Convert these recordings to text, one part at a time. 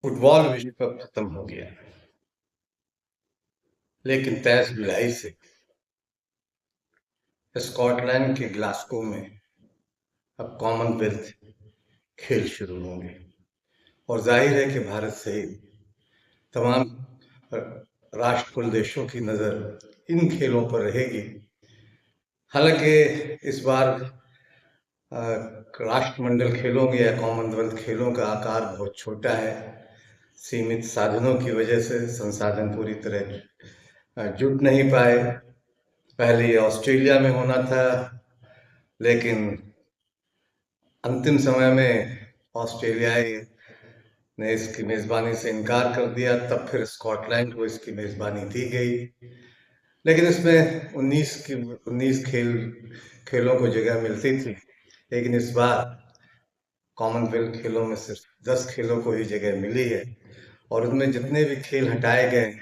Football विश्व cup खत्म हो गया, लेकिन 23 जुलाई से स्कॉटलैंड के ग्लासगो में अब कॉमनवेल्थ खेल शुरू होंगे। और जाहिर है कि भारत सहित तमाम राष्ट्र कुल देशों की नज़र इन खेलों पर रहेगी। हालांकि इस बार राष्ट्रमंडल खेलों या कॉमनवेल्थ खेलों का आकार बहुत छोटा है। सीमित साधनों की वजह से संसाधन पूरी तरह जुट नहीं पाए। पहले ये ऑस्ट्रेलिया में होना था, लेकिन अंतिम समय में ऑस्ट्रेलियाई ने इसकी मेज़बानी से इनकार कर दिया। तब फिर स्कॉटलैंड को इसकी मेज़बानी दी गई, लेकिन इसमें 19 खेलों को जगह मिलती थी। लेकिन इस बार कॉमनवेल्थ खेलों में सिर्फ 10 खेलों को ही जगह मिली है, और उनमें जितने भी खेल हटाए गए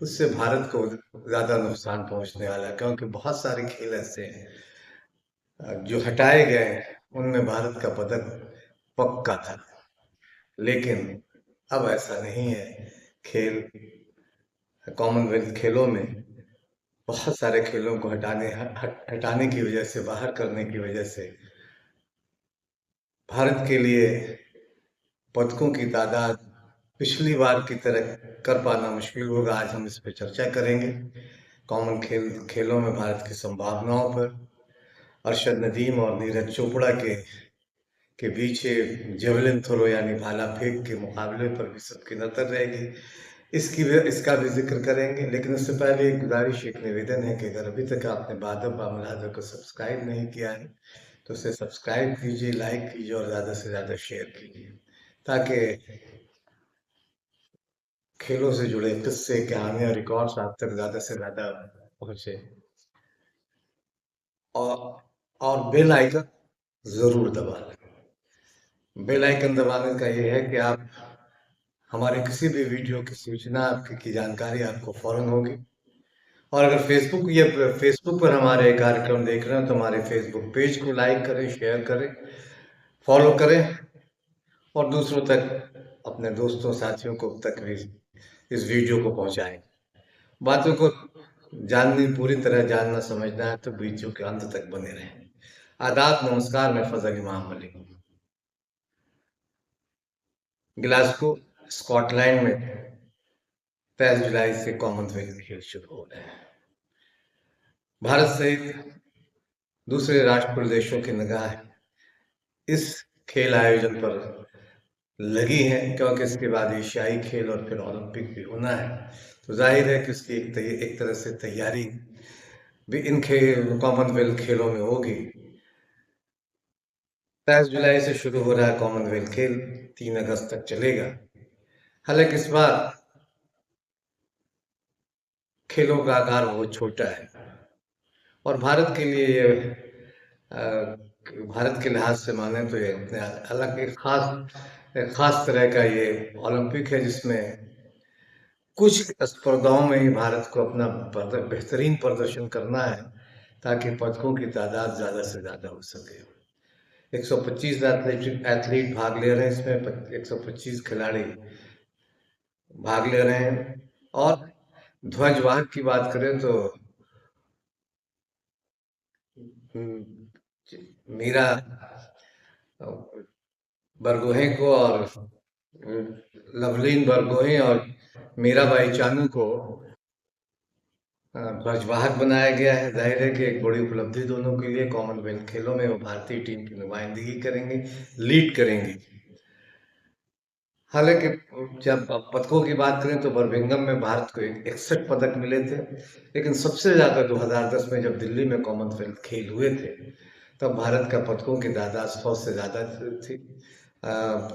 उससे भारत को ज़्यादा नुकसान पहुंचने वाला है, क्योंकि बहुत सारे खेल ऐसे हैं जो हटाए गए उनमें भारत का पदक पक्का था। लेकिन अब ऐसा नहीं है। खेल कॉमनवेल्थ खेलों में बहुत सारे खेलों को हटाने की वजह से, बाहर करने की वजह से भारत के लिए पदकों की तादाद पिछली बार की तरह कर पाना मुश्किल होगा। आज हम इस पर चर्चा करेंगे। खेलों में भारत की संभावनाओं पर, अरशद नदीम और नीरज चोपड़ा के बीच जेवलिन थ्रो यानी भाला फेंक के मुकाबले पर भी सबकी नजर रहेगी। इसका भी जिक्र करेंगे। लेकिन उससे पहले एक गुजारिश, एक निवेदन है कि अगर अभी तक आपने बादब बामलादर को सब्सक्राइब नहीं किया है तो उसे सब्सक्राइब कीजिए, लाइक कीजिए और ज़्यादा से ज़्यादा शेयर कीजिए, ताकि खेलों से जुड़े किस्से, कहानियां, रिकॉर्ड्स आप तक ज़्यादा से ज़्यादा पहुँचे। और बेल आइकन ज़रूर दबा लें। बेल आइकन दबाने का ये है कि आप हमारे किसी भी वीडियो की सूचना, की जानकारी आपको फौरन होगी। और अगर फेसबुक पर हमारे कार्यक्रम देख रहे हैं तो हमारे फेसबुक पेज को लाइक करें, शेयर करें, फॉलो करें और दूसरों तक, अपने दोस्तों साथियों को तक भी इस वीडियो को पहुंचाएं। बातों को पूरी तरह जानना समझना है तो वीडियो के अंत तक बने रहें। आदाब, नमस्कार, मैं फजल इमाम मलिक हूँ। ग्लासगो, स्कॉटलैंड में 23 जुलाई से कॉमनवेल्थ खेल शुरू हो रहे हैं। भारत सहित दूसरे राष्ट्र प्रदेशों की निगाह इस खेल आयोजन पर लगी है, क्योंकि इसके बाद एशियाई खेल और फिर ओलंपिक भी होना है। तो जाहिर है कि उसकी एक तरह से तैयारी भी इन कॉमनवेल्थ खेलों में होगी। 23 जुलाई से शुरू हो रहा है कॉमनवेल्थ खेल, 3 अगस्त तक चलेगा। हालांकि इस बार खेलों का आकार बहुत छोटा है और भारत के लिए भारत के लिहाज से माने तो ये अपने अलग एक खास तरह का ये ओलंपिक है, जिसमें कुछ स्पर्धाओं में ही भारत को अपना बेहतरीन प्रदर्शन करना है, ताकि पदकों की तादाद ज़्यादा से ज़्यादा हो सके। 125 एथलीट भाग ले रहे हैं इसमें, 125 खिलाड़ी भाग ले रहे हैं। और ध्वजवाहक की बात करें तो मीरा बरगोहे को और लवलीन बरगोहे और मीराबाई चानू को ध्वजवाहक बनाया गया है। जाहिर है कि एक बड़ी उपलब्धि दोनों के लिए। कॉमनवेल्थ खेलों में वो भारतीय टीम की नुमाइंदगी करेंगे, लीड करेंगे। हालांकि जब पदकों की बात करें तो बर्मिंघम में भारत को 61 पदक मिले थे, लेकिन सबसे ज़्यादा 2010 में जब दिल्ली में कॉमनवेल्थ खेल हुए थे तब भारत का पदकों की तादाद 100 से ज़्यादा थी।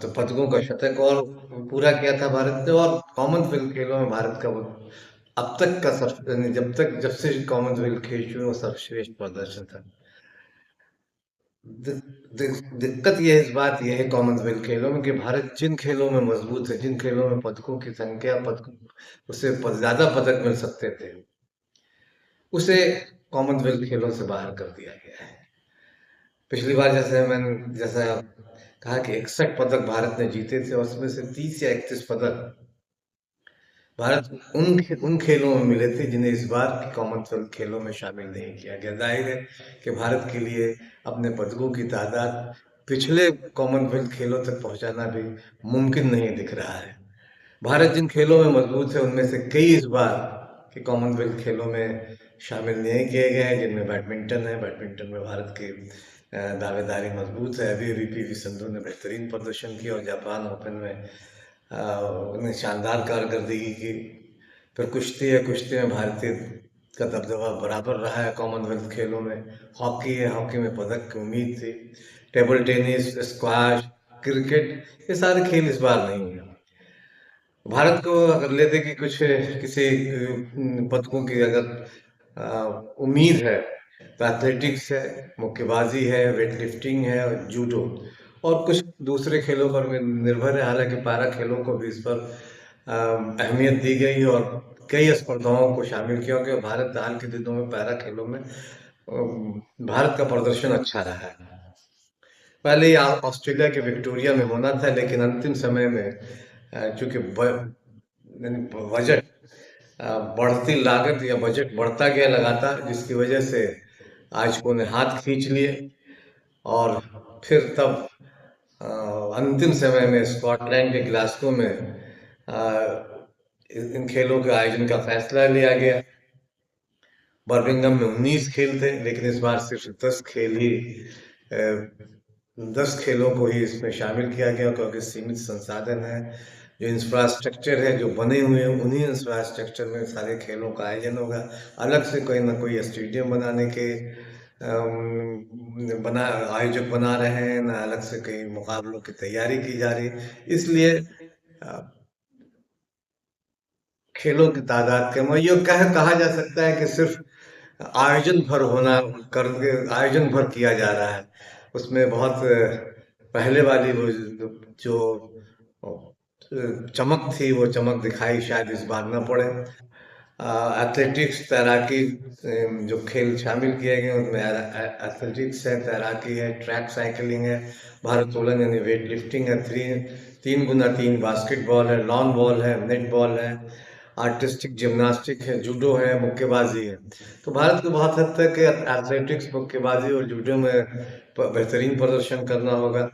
तो पदकों का शतक और पूरा किया था भारत ने। और कॉमनवेल्थ खेलों में भारत का वो अब तक का जब से कॉमनवेल्थ खेल शुरू हुए सर्वश्रेष्ठ प्रदर्शन था। दिक्कत यह इस बात यह है कॉमनवेल्थ खेलों में कि भारत जिन खेलों में मजबूत है, जिन खेलों में पदकों की संख्या, पदकों उससे ज्यादा पदक मिल सकते थे, उसे कॉमनवेल्थ खेलों से बाहर कर दिया गया है। पिछली बार जैसा कहा कि 61 पदक भारत ने जीते थे और उसमें से 30 या 31 पदक भारत उन खेलों में मिले थे जिन्हें इस बार के कॉमनवेल्थ खेलों में शामिल नहीं किया गया। जाहिर है कि भारत के लिए अपने पदकों की तादाद पिछले कॉमनवेल्थ खेलों तक पहुंचाना भी मुमकिन नहीं दिख रहा है। भारत जिन खेलों में मजबूत है उनमें से कई इस बार के कॉमनवेल्थ खेलों में शामिल नहीं किए गए हैं, जिनमें बैडमिंटन है। बैडमिंटन में भारत की दावेदारी मजबूत है। अभी अभी पीवी संधू ने बेहतरीन प्रदर्शन किया और जापान ओपन में उन्हें शानदार कारकर्दगी की। फिर कुश्ती है, कुश्ती में भारतीय का दबदबा बराबर रहा है कॉमनवेल्थ खेलों में। हॉकी है, हॉकी में पदक की उम्मीद थी। टेबल टेनिस, स्क्वाश, क्रिकेट, ये सारे खेल इस बार नहीं है। भारत को अगर लेते कि कुछ किसी पदकों की अगर उम्मीद है तो एथलेटिक्स है, मुक्केबाजी है, वेट लिफ्टिंग है और जूडो और कुछ दूसरे खेलों पर भी निर्भर है। हालांकि पारा खेलों को भी इस पर अहमियत दी गई और कई स्पर्धाओं को शामिल किया गया। भारत हाल के दिनों में पैरा खेलों में भारत का प्रदर्शन अच्छा रहा है। पहले ये ऑस्ट्रेलिया के विक्टोरिया में होना था, लेकिन अंतिम समय में चूंकि बजट बढ़ती लागत या बजट बढ़ता गया लगातार, जिसकी वजह से आयोजकों ने हाथ खींच लिए और फिर तब अ, अंतिम समय में स्कॉटलैंड के ग्लासगो में इन खेलों के आयोजन का फैसला लिया गया। बर्मिंघम में 19 खेल थे, लेकिन इस बार सिर्फ 10 खेल ही 10 खेलों को ही इसमें शामिल किया गया, क्योंकि सीमित संसाधन है। जो इंफ्रास्ट्रक्चर है जो बने हुए हैं, उन्हीं इंफ्रास्ट्रक्चर में सारे खेलों का आयोजन होगा। अलग से कोई ना कोई स्टेडियम बनाने के बना आयोजक बना रहे हैं, ना अलग से कई मुकाबलों की तैयारी की जा रही है। इसलिए खेलों की तादाद कम है। ये कहा जा सकता है कि सिर्फ आयोजन भर होना कर आयोजन भर किया जा रहा है। उसमें बहुत पहले वाली वो जो चमक थी, वो चमक दिखाई शायद इस बार न पड़े। एथलेटिक्स, तैराकी, जो खेल शामिल किए गए उनमें एथलेटिक्स है, तैराकी है, ट्रैक साइकिलिंग है, भारोत्तोलन यानी वेट लिफ्टिंग है, 3x3 बास्केटबॉल है, लॉन बॉल है, नेट बॉल है, आर्टिस्टिक जिम्नास्टिक है, जूडो है, मुक्केबाजी है। तो भारत को बहुत हद तक एथलेटिक्स, मुक्केबाजी और जूडो में बेहतरीन प्रदर्शन करना होगा।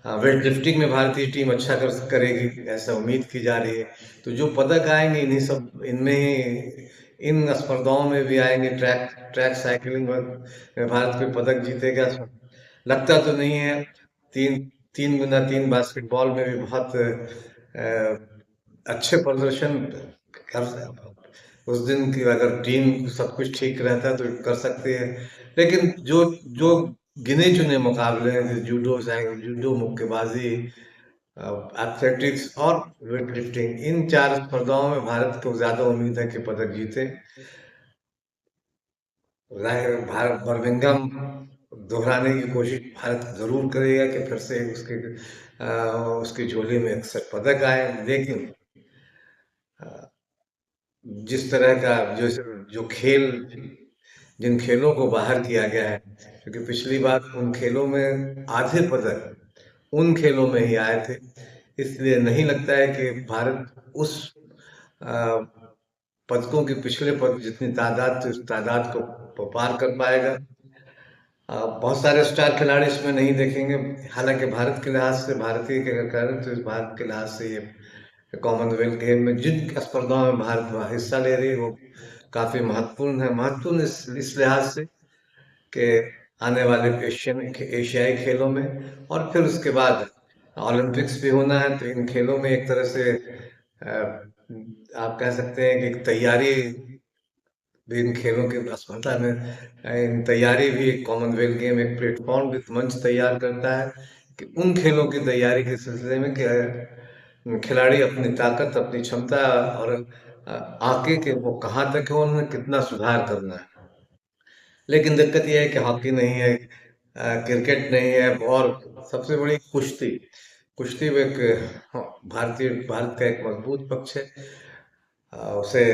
वेट लिफ्टिंग में भारतीय टीम अच्छा करेगी, ऐसा उम्मीद की जा रही है। तो जो पदक आएंगे इन्हीं सब इनमें ही, इन स्पर्धाओं में भी आएंगे। ट्रैक ट्रैक साइकिलिंग में भारत कोई पदक जीतेगा लगता तो नहीं है। तीन 3x3 बास्केटबॉल में भी बहुत अच्छे प्रदर्शन कर, उस दिन की अगर टीम सब कुछ ठीक रहता है तो कर सकते हैं। लेकिन जो जो गिने चुने मुकाबले हैं, जैसे जूडो, मुक्केबाजी, एथलेटिक्स और वेट लिफ्टिंग, इन 4 स्पर्धाओं में भारत को ज्यादा उम्मीद है कि पदक जीते। भारत बर्मिंघम दोहराने की कोशिश भारत जरूर करेगा कि फिर से उसकी झोली में अक्सर पदक आए। लेकिन जिस तरह का जो खेल, जिन खेलों को बाहर किया गया है, क्योंकि पिछली बार उन खेलों में आधे पदक उन खेलों में ही आए थे, इसलिए नहीं लगता है कि भारत उस पदकों की पिछले पद जितनी तादाद थी उस तादाद को पार कर पाएगा। बहुत सारे स्टार खिलाड़ी इसमें नहीं देखेंगे। हालांकि भारत के लिहाज से, भारतीय के अगर करें तो इस भारत के लिहाज से ये कॉमनवेल्थ गेम में जिन स्पर्धाओं में भारत हिस्सा ले रही है वो काफी महत्वपूर्ण है। महत्वपूर्ण इस लिहाज से कि आने वाले एशियाई खेलों में और फिर उसके बाद ओलंपिक्स भी होना है, तो इन खेलों में एक तरह से आप कह सकते हैं कि एक तैयारी भी, इन खेलों की स्पर्धा में इन तैयारी भी, कॉमनवेल्थ गेम एक प्लेटफॉर्म भी, मंच तैयार करता है कि उन खेलों की तैयारी के सिलसिले में खिलाड़ी अपनी ताकत, अपनी क्षमता और आगे के वो कहाँ तक है, उन्हें कितना सुधार करना है। लेकिन दिक्कत यह है कि हॉकी नहीं है, क्रिकेट नहीं है और सबसे बड़ी कुश्ती। कुश्ती में एक भारत का एक मजबूत पक्ष है। उसे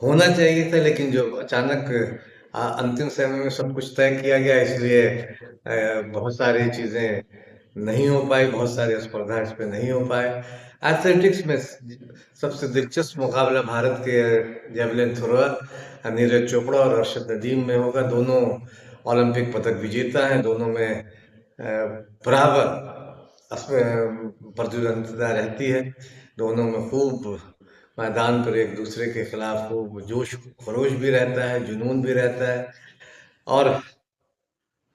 होना चाहिए था, लेकिन जो अचानक अंतिम समय में सब कुछ तय किया गया, इसलिए बहुत सारी चीजें नहीं हो पाई, बहुत सारी स्पर्धा इस पे नहीं हो पाए। एथलेटिक्स में सबसे दिलचस्प मुकाबला भारत के जेवलिन थ्रोअर नीरज चोपड़ा और अर्शद नदीम में होगा। दोनों ओलंपिक पदक विजेता हैं, दोनों में बराबर प्रतिद्वंद्विता रहती है। दोनों में खूब मैदान पर एक दूसरे के खिलाफ खूब जोश खरोश भी रहता है, जुनून भी रहता है। और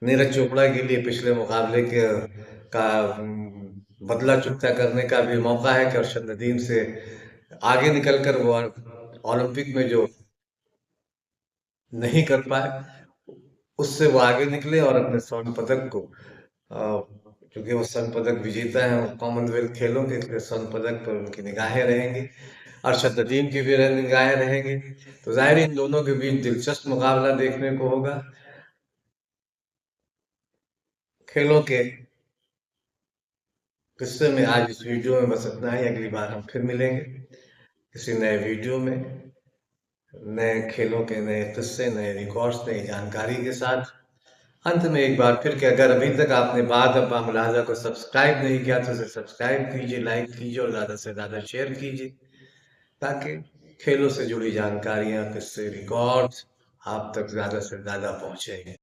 नीरज चोपड़ा के लिए पिछले मुकाबले के का बदला चुकता करने का भी मौका है कि अर्शद नदीम से आगे निकलकर वो ओलंपिक में जो नहीं कर पाए उससे वो आगे निकले और अपने स्वर्ण पदक को क्योंकि वो स्वर्ण पदक विजेता है, कॉमनवेल्थ खेलों के, इसलिए स्वर्ण पदक पर उनकी निगाहें रहेंगी, अर्शद नदीम की भी निगाहें रहेंगी। तो जाहिर इन दोनों के बीच दिलचस्प मुकाबला देखने को होगा। खेलों के किस्से में आज इस वीडियो में बस इतना ही। अगली बार हम फिर मिलेंगे किसी नए वीडियो में, नए खेलों के नए किस्से, नए रिकॉर्ड्स, नई जानकारी के साथ। अंत में एक बार फिर कि अगर अभी तक आपने बात अपा मुलाजा को सब्सक्राइब नहीं किया तो इसे सब्सक्राइब कीजिए, लाइक कीजिए और ज़्यादा से ज़्यादा शेयर कीजिए, ताकि खेलों से जुड़ी जानकारियाँ, किस्से, रिकॉर्ड्स आप तक ज़्यादा से ज़्यादा पहुँचेंगे।